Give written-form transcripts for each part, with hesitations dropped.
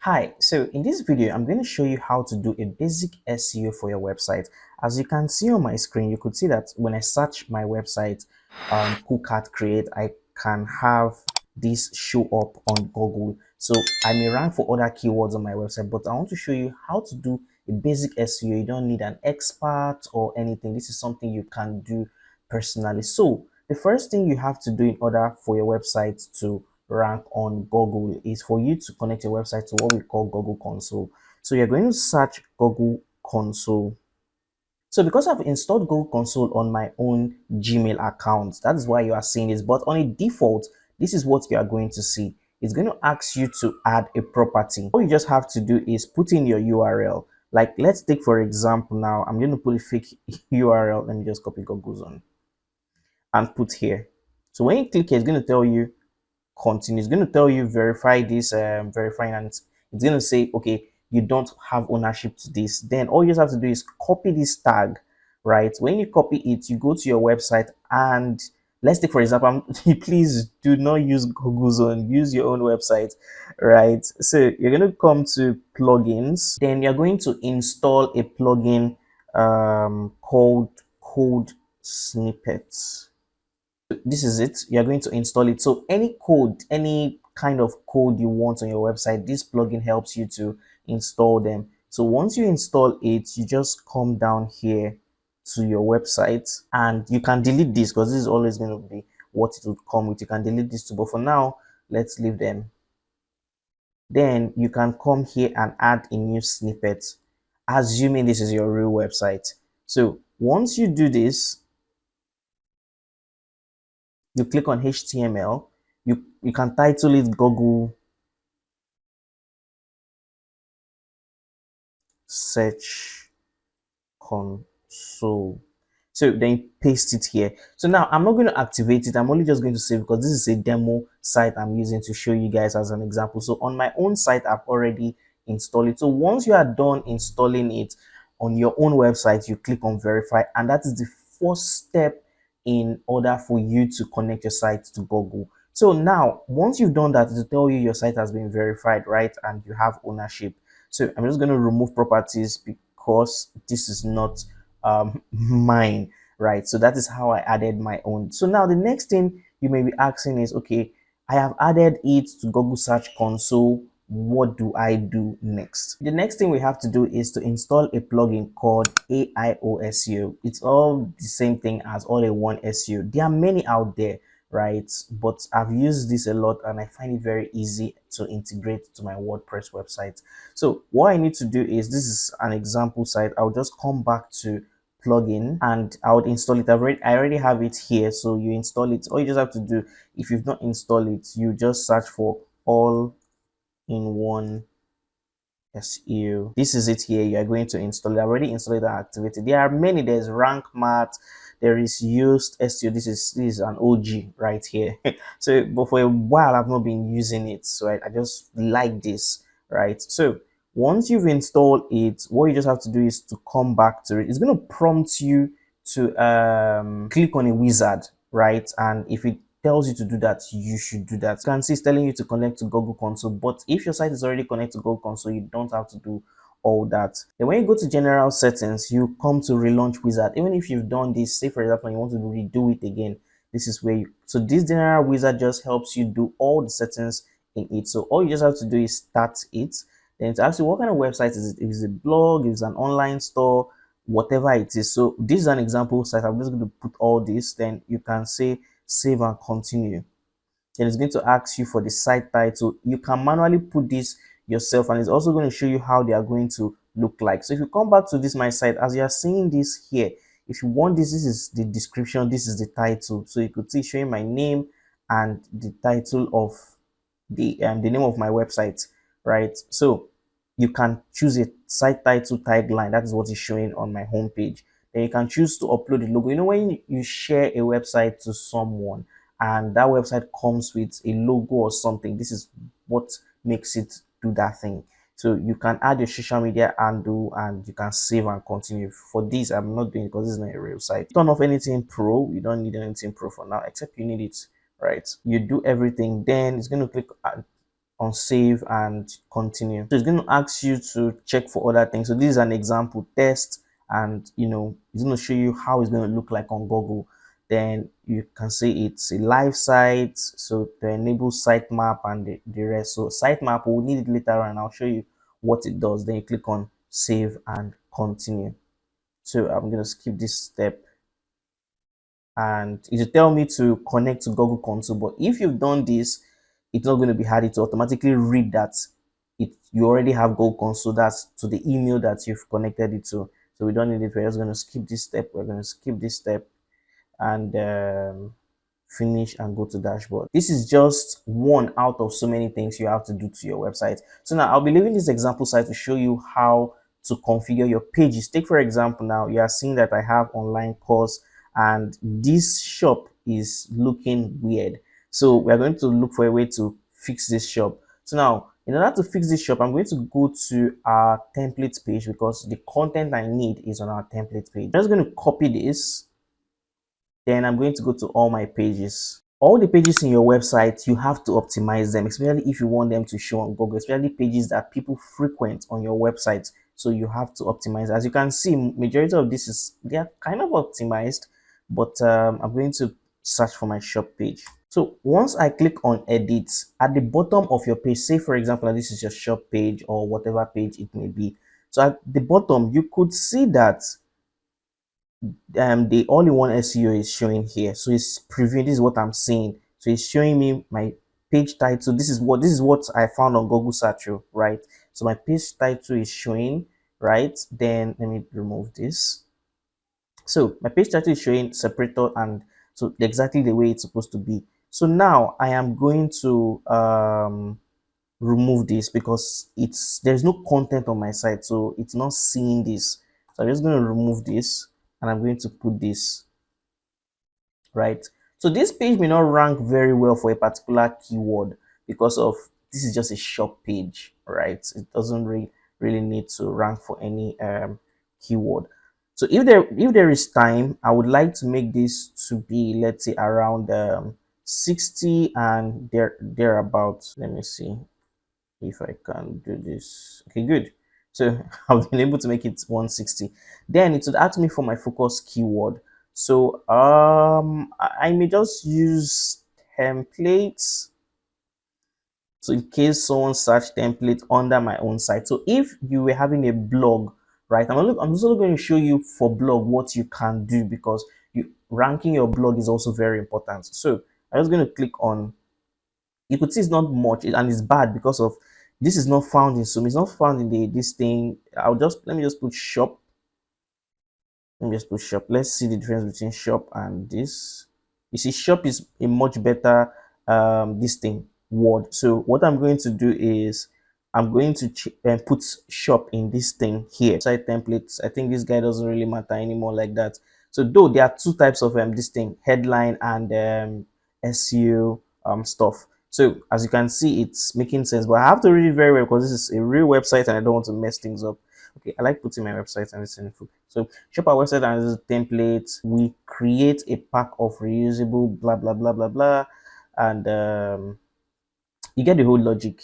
Hi, so in this video, I'm going to show you how to do a basic SEO for your website. As you can see on my screen, you could see that when I search my website, Coolcat Create, I can have this show up on Google. So I may rank for other keywords on my website, but I want to show you how to do a basic SEO. You don't need an expert or anything. This is something you can do personally. So the first thing you have to do in order for your website to rank on Google is for you to connect your website to what we call Google Console. So you're going to search Google Console. So because I've installed Google Console on my own Gmail account, that is why you are seeing this. But on a default, this is what you are going to see. It's going to ask you to add a property. All you just have to do is put in your URL. Like let's take for example now, I'm going to put a fake URL. Let me just copy Google Zone and put here. So when you click here, it's going to tell you continue. It's going to tell you verify this, verifying, and it's going to say, okay, you don't have ownership to this. Then all you just have to do is copy this tag, right? When you copy it, you go to your website and let's take for example, please do not use Google Zone, use your own website, right? So you're going to come to plugins, then you're going to install a plugin called Code Snippets. This is it. You're going to install it. So any code, any kind of code you want on your website, this plugin helps you to install them. So once you install it, you just come down here to your website and you can delete this because this is always going to be what it will come with. You can delete this too, but for now, let's leave them. Then you can come here and add a new snippet, assuming this is your real website. So once you do this, you click on HTML, you can title it Google Search Console. So then you paste it here. So now I'm not going to activate it. I'm only just going to save because this is a demo site I'm using to show you guys as an example. So on my own site, I've already installed it. So once you are done installing it on your own website, you click on verify, and that is the first step in order for you to connect your site to Google. So now, once you've done that, it will tell you your site has been verified, right? And you have ownership. So I'm just going to remove properties because this is not mine, right? So that is how I added my own. So now the next thing you may be asking is, okay, I have added it to Google Search Console. What do I do next? The next thing we have to do is to install a plugin called AIOSEO. It's all the same thing as all-in-one SEO. There are many out there, right? But I've used this a lot and I find it very easy to integrate to my WordPress website. So what I need to do is, this is an example site. I'll just come back to plugin and I would install it. I already have it here. So you install it. All you just have to do, if you've not installed it, you just search for all-in-one SEO. This is it here. You are going to install it. I already installed it and activated. There are many. There's Rank Math. There is Yoast SEO. This is an OG right here. So, but for a while I've not been using it, so I just like this, right? So once you've installed it, what you just have to do is to come back to it. It's going to prompt you to click on a wizard, right? And if it tells you to do that, you should do that. You can see it's telling you to connect to Google Console, but if your site is already connected to Google Console, you don't have to do all that. Then when you go to general settings, you come to relaunch wizard. Even if you've done this, say for example you want to redo it again, this is where you, so this general wizard just helps you do all the settings in it. So all you just have to do is start it. Then it asks you what kind of website is it. If it's a blog, if it's an online store, whatever it is. So this is an example site. I'm just going to put all this. Then you can say save and continue. Then it's going to ask you for the site title. You can manually put this yourself, and it's also going to show you how they are going to look like. So if you come back to this my site, as you are seeing this here, if you want this, this is the description, this is the title. So you could see showing my name and the title of the name of my website, right? So you can choose a site title tagline. That is what is showing on my homepage. Then you can choose to upload the logo. You know, when you share a website to someone and that website comes with a logo or something, this is what makes it do that thing. So you can add your social media handle and you can save and continue. For this, I'm not doing it because this is not a real site. Turn off anything pro. You don't need anything pro for now, except you need it, right? You do everything, then it's going to click on save and continue. So it's going to ask you to check for other things. So this is an example test, and it's going to show you how it's going to look like on Google. Then you can say it's a live site, so to enable sitemap and the rest. So sitemap, we'll need it later on. I'll show you what it does. Then you click on save and continue. So I'm going to skip this step, and it will tell me to connect to Google Console. But if you've done this, it's not going to be hard. It will automatically read that you already have Google Console. That's to the email that you've connected it to. So we don't need it. We're just going to skip this step. We're going to skip this step and finish and go to dashboard. This is just one out of so many things you have to do to your website. So now I'll be leaving this example site to show you how to configure your pages. Take for example, now you are seeing that I have online course and this shop is looking weird. So we're going to look for a way to fix this shop. So now in order to fix this shop, I'm going to go to our template page because the content I need is on our template page. I'm just going to copy this. Then I'm going to go to all my pages. All the pages in your website, you have to optimize them, especially if you want them to show on Google, especially pages that people frequent on your website. So you have to optimize. As you can see, majority of this they are kind of optimized, but I'm going to search for my shop page. So once I click on edit, at the bottom of your page, say for example, this is your shop page or whatever page it may be. So at the bottom, you could see that the all-in-one SEO is showing here. So it's previewing. This is what I'm seeing. So it's showing me my page title. This is what I found on Google search, right? So my page title is showing, right? Then let me remove this. So my page title is showing separator, and so exactly the way it's supposed to be. So now I am going to remove this because there's no content on my site, so it's not seeing this. So I'm just going to remove this and I'm going to put this, right? So this page may not rank very well for a particular keyword because of this is just a shop page, right? It doesn't really need to rank for any keyword. So if there is time, I would like to make this to be, let's say, around 60 and thereabouts. Let me see if I can do this. Okay, good. So I've been able to make it 160. Then it would ask me for my focus keyword. So I may just use templates. So in case someone search template under my own site. So if you were having a blog, right? I'm also going to show you for blog what you can do because ranking your blog is also very important. So I'm just going to click on, you could see it's not much and it's bad because of this is not found in some, it's not found in this thing. Let me just put shop. Let me just put shop. Let's see the difference between shop and this. You see, shop is a much better this thing word. So what I'm going to do is I'm going to put shop in this thing here. Site templates. I think this guy doesn't really matter anymore like that. So though there are two types of this thing, headline and SEO stuff. So as you can see, it's making sense, but I have to read it very well because this is a real website and I don't want to mess things up. Okay, I like putting my website and this info. So shop our website and this template. We create a pack of reusable blah blah blah blah blah, and you get the whole logic.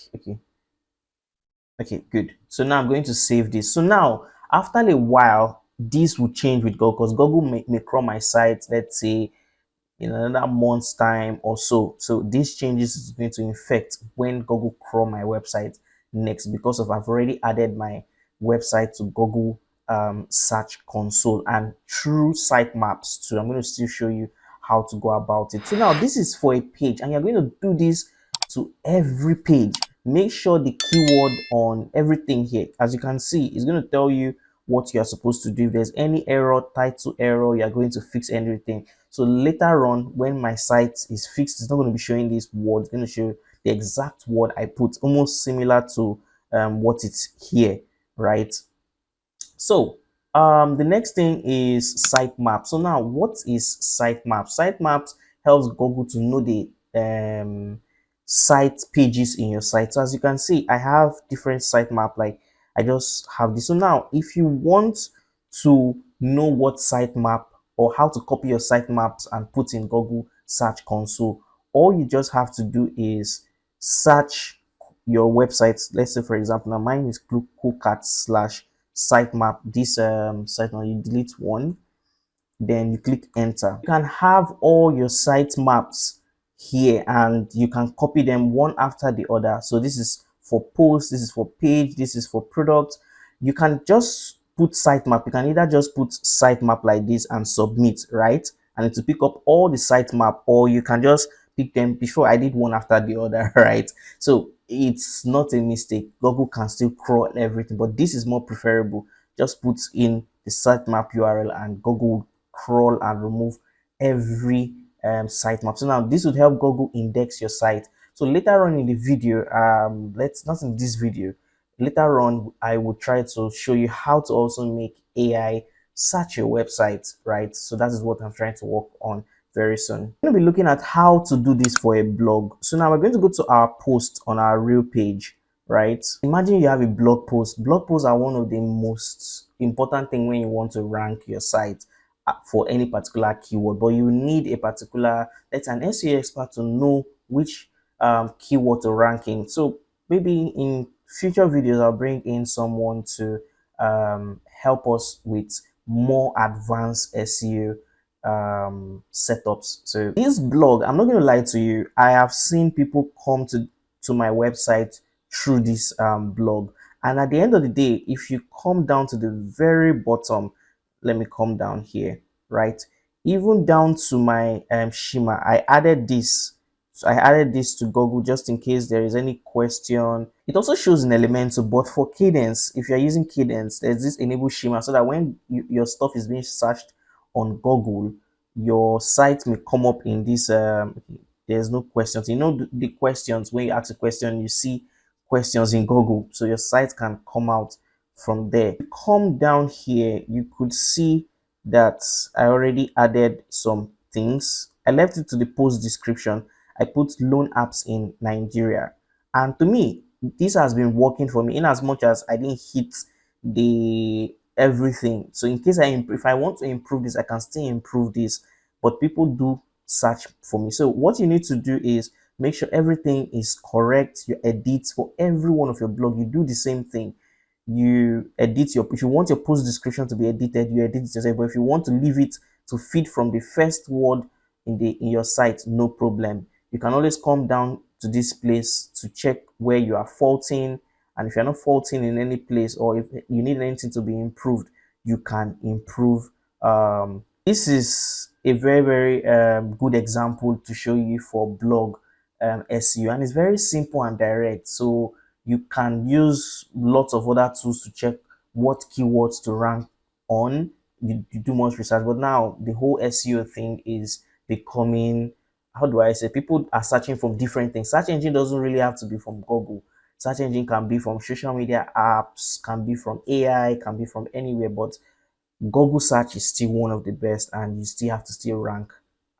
Okay, good. So now I'm going to save this. So now after a while, this will change with Google because Google may crawl my site. Let's say in another month's time or so. So these changes is going to affect when Google crawl my website next because of I've already added my website to Google search console and through sitemaps too. I'm going to still show you how to go about it. So now this is for a page and you're going to do this to every page. Make sure the keyword on everything here, as you can see, is going to tell you what you are supposed to do. If there's any error, title error, you are going to fix everything. So later on, when my site is fixed, it's not going to be showing this word. It's going to show the exact word I put, almost similar to what it's here, right? So the next thing is sitemap. So now what is sitemap? Sitemaps helps Google to know the site pages in your site. So as you can see, I have different sitemap, like I just have this. So now if you want to know what sitemap or how to copy your sitemaps and put in Google Search Console, all you just have to do is search your website, let's say for example, now mine is coolcat slash sitemap. This sitemap, you delete one, then you click enter. You can have all your site maps here and you can copy them one after the other. So this is for post, this is for page, this is for product. You can just put sitemap. You can either just put sitemap like this and submit, right? And it will pick up all the sitemap, or you can just pick them. Before I did one after the other, right? So it's not a mistake. Google can still crawl everything, but this is more preferable. Just put in the sitemap URL and Google crawl and remove every sitemap. So now this would help Google index your site. So later on in the video, let's not in this video, later on I will try to show you how to also make AI search your website, right? So that is what I'm trying to work on very soon. I'm going to be looking at how to do this for a blog. So now we're going to go to our post on our real page, right? Imagine you have a blog post. Blog posts are one of the most important thing when you want to rank your site for any particular keyword, but you need a particular, let's an SEO expert to know which keyword to rank in. So maybe in future videos, I'll bring in someone to help us with more advanced SEO setups. So this blog, I'm not going to lie to you, I have seen people come to my website through this blog, and at the end of the day, if you come down to the very bottom, let me come down here, right? Even down to my schema, I added this. So I added this to Google just in case there is any question. It also shows in Elementor, but for Cadence, if you're using Cadence, there's this enable schema so that when your stuff is being searched on Google, your site may come up in this. There's no questions. You know the questions, when you ask a question, you see questions in Google, so your site can come out from there. Come down here, you could see that I already added some things. I left it to the post description. I put loan apps in Nigeria, and to me this has been working for me in as much as I didn't hit the everything. So in case if I want to improve this, I can still improve this, but people do search for me. So what you need to do is make sure everything is correct. You edit for every one of your blog, you do the same thing. You edit your, if you want your post description to be edited, you edit it yourself. But if you want to leave it to feed from the first word in your site, no problem. You can always come down to this place to check where you are faulting, and if you're not faulting in any place, or if you need anything to be improved, you can improve. This is a very good example to show you for blog SEO, and it's very simple and direct. So you can use lots of other tools to check what keywords to rank on. You do much research, but now the whole SEO thing is becoming, how do I say, people are searching from different things. Search engine doesn't really have to be from Google. Search engine can be from social media apps, can be from AI, can be from anywhere, but Google search is still one of the best, and you still have to still rank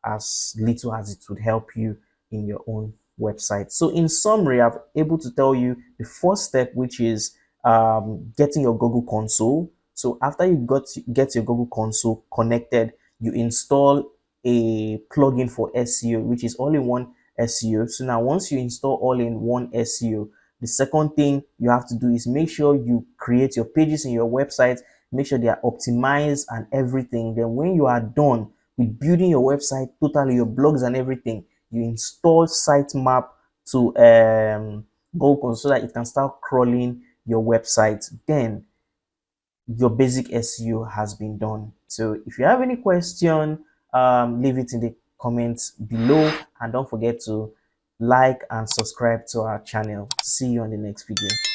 as little as it would help you in your own website. So in summary, I've able to tell you the first step, which is getting your Google console. So after you get your Google console connected, you install a plugin for SEO, which is all-in-one SEO. So now once you install all-in-one SEO, the second thing you have to do is make sure you create your pages in your website, make sure they are optimized and everything. Then when you are done with building your website totally, your blogs and everything, you install sitemap to Google so that it can start crawling your website. Then your basic SEO has been done. So if you have any question, leave it in the comments below, and don't forget to like and subscribe to our channel. See you on the next video.